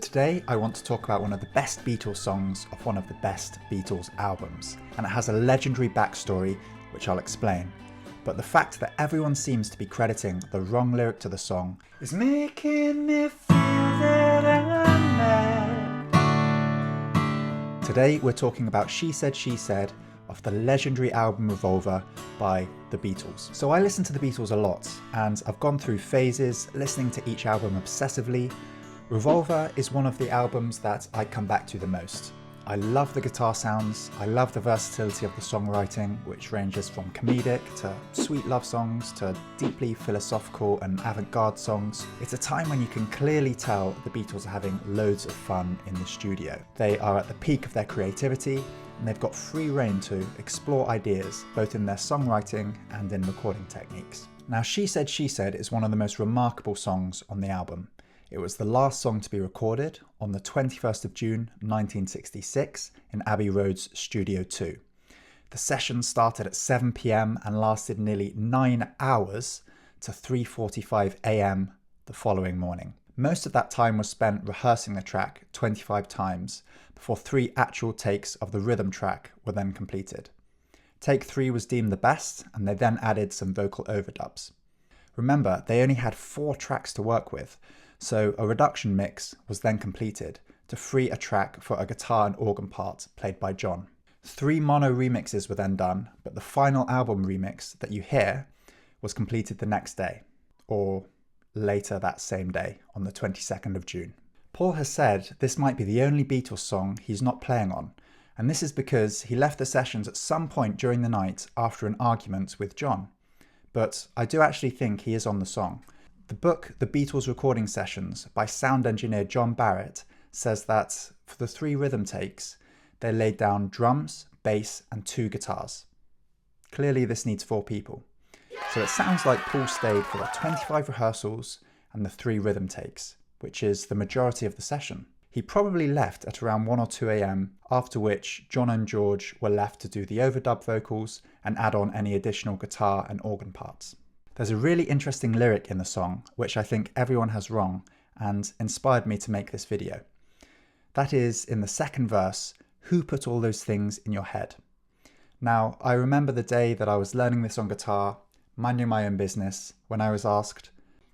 Today I want to talk about one of the best Beatles songs of one of the best Beatles albums, and it has a legendary backstory which I'll explain. But the fact that everyone seems to be crediting the wrong lyric to the song is making me feel that I'm mad. Today we're talking about She Said, She Said of the legendary album Revolver by the Beatles. So I listen to the Beatles a lot, and I've gone through phases listening to each album obsessively. Revolver is one of the albums that I come back to the most. I love the guitar sounds, I love the versatility of the songwriting, which ranges from comedic to sweet love songs to deeply philosophical and avant-garde songs. It's a time when you can clearly tell the Beatles are having loads of fun in the studio. They are at the peak of their creativity, and they've got free rein to explore ideas, both in their songwriting and in recording techniques. Now, She Said, She Said is one of the most remarkable songs on the album. It was the last song to be recorded on the 21st of June 1966 in Abbey Road's Studio 2. The session started at 7 p.m. and lasted nearly 9 hours to 3:45 a.m. the following morning. Most of that time was spent rehearsing the track 25 times before 3 actual takes of the rhythm track were then completed. Take 3 was deemed the best, and they then added some vocal overdubs. Remember, they only had 4 tracks to work with, so a reduction mix was then completed to free a track for a guitar and organ part played by John. 3 mono remixes were then done, but the final album remix that you hear was completed the next day, or later that same day on the 22nd of June. Paul has said this might be the only Beatles song he's not playing on, and this is because he left the sessions at some point during the night after an argument with John. But I do actually think he is on the song. The book, The Beatles Recording Sessions, by sound engineer John Barrett, says that for the 3 rhythm takes, they laid down drums, bass, and 2 guitars. Clearly this needs 4 people. So it sounds like Paul stayed for the 25 rehearsals and the 3 rhythm takes, which is the majority of the session. He probably left at around 1 or 2 a.m, after which John and George were left to do the overdub vocals and add on any additional guitar and organ parts. There's a really interesting lyric in the song, which I think everyone has wrong and inspired me to make this video. That is, in the second verse, "Who put all those things in your head?" Now, I remember the day that I was learning this on guitar, minding my own business, when I was asked,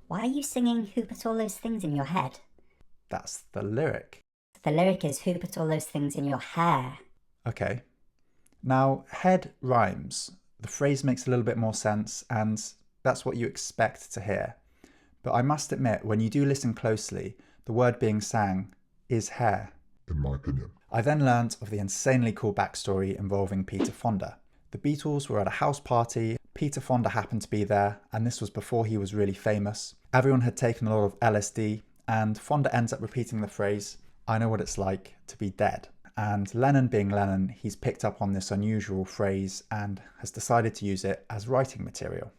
"Why are you singing 'Who put all those things in your head'?" That's the lyric. The lyric is "Who put all those things in your hair?" Okay. Now, head rhymes. The phrase makes a little bit more sense, and that's what you expect to hear. But I must admit, when you do listen closely, the word being sang is hair, in my opinion. I then learnt of the insanely cool backstory involving Peter Fonda. The Beatles were at a house party, Peter Fonda happened to be there, and this was before he was really famous. Everyone had taken a lot of LSD, and Fonda ends up repeating the phrase, "I know what it's like to be dead." And Lennon being Lennon, he's picked up on this unusual phrase and has decided to use it as writing material.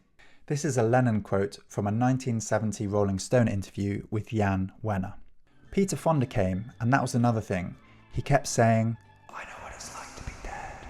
This is a Lennon quote from a 1970 Rolling Stone interview with Jan Wenner. Peter Fonda came, and that was another thing. He kept saying, "I know what it's like to be dead."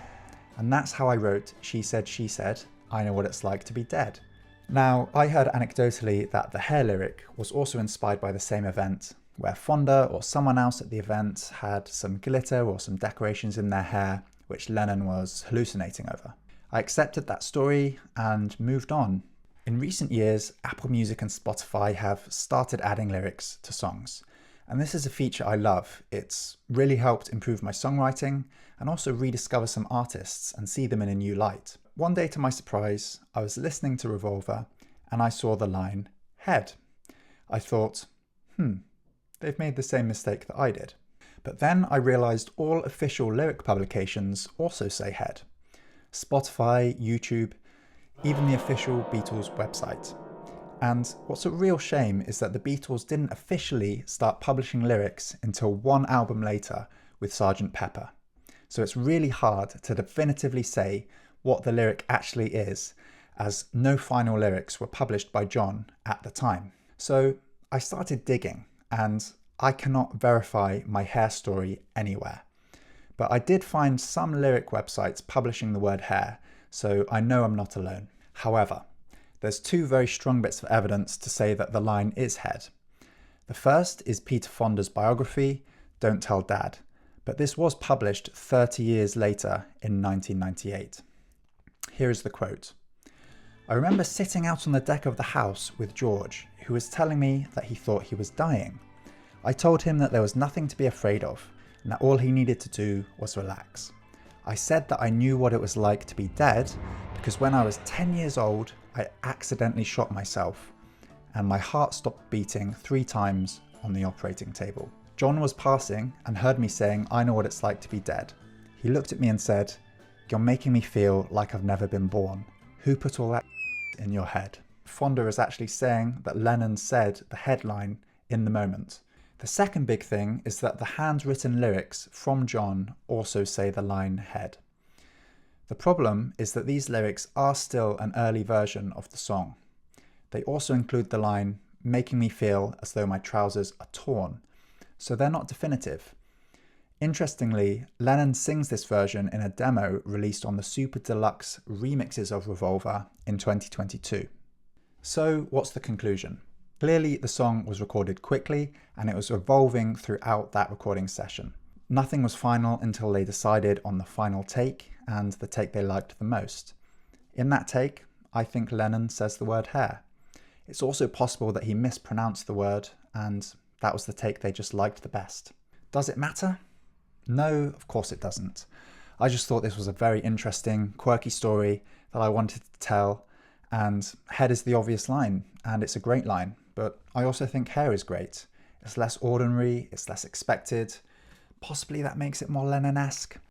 And that's how I wrote She Said, She Said, I know what it's like to be dead. Now, I heard anecdotally that the hair lyric was also inspired by the same event, where Fonda or someone else at the event had some glitter or some decorations in their hair, which Lennon was hallucinating over. I accepted that story and moved on. In recent years, Apple Music and Spotify have started adding lyrics to songs. And this is a feature I love. It's really helped improve my songwriting and also rediscover some artists and see them in a new light. One day, to my surprise, I was listening to Revolver and I saw the line, "head." I thought, they've made the same mistake that I did. But then I realized all official lyric publications also say head. Spotify, YouTube, even the official Beatles website. And what's a real shame is that the Beatles didn't officially start publishing lyrics until 1 album later with Sgt. Pepper. So it's really hard to definitively say what the lyric actually is, as no final lyrics were published by John at the time. So I started digging, and I cannot verify my hair story anywhere. But I did find some lyric websites publishing the word hair, so I know I'm not alone. However, there's 2 very strong bits of evidence to say that the line is head. The first is Peter Fonda's biography, Don't Tell Dad, but this was published 30 years later in 1998. Here is the quote. I remember sitting out on the deck of the house with George, who was telling me that he thought he was dying. I told him that there was nothing to be afraid of, and that all he needed to do was relax. I said that I knew what it was like to be dead, because when I was 10 years old, I accidentally shot myself, and my heart stopped beating 3 times on the operating table. John was passing and heard me saying, I know what it's like to be dead. He looked at me and said, you're making me feel like I've never been born. Who put all that in your head? Fonda is actually saying that Lennon said the headline in the moment. The second big thing is that the handwritten lyrics from John also say the line head. The problem is that these lyrics are still an early version of the song. They also include the line, making me feel as though my trousers are torn, so they're not definitive. Interestingly, Lennon sings this version in a demo released on the Super Deluxe remixes of Revolver in 2022. So what's the conclusion? Clearly the song was recorded quickly and it was evolving throughout that recording session. Nothing was final until they decided on the final take and the take they liked the most. In that take, I think Lennon says the word hair. It's also possible that he mispronounced the word and that was the take they just liked the best. Does it matter? No, of course it doesn't. I just thought this was a very interesting, quirky story that I wanted to tell, and head is the obvious line, and it's a great line, but I also think hair is great. It's less ordinary, it's less expected. Possibly that makes it more Lennon-esque.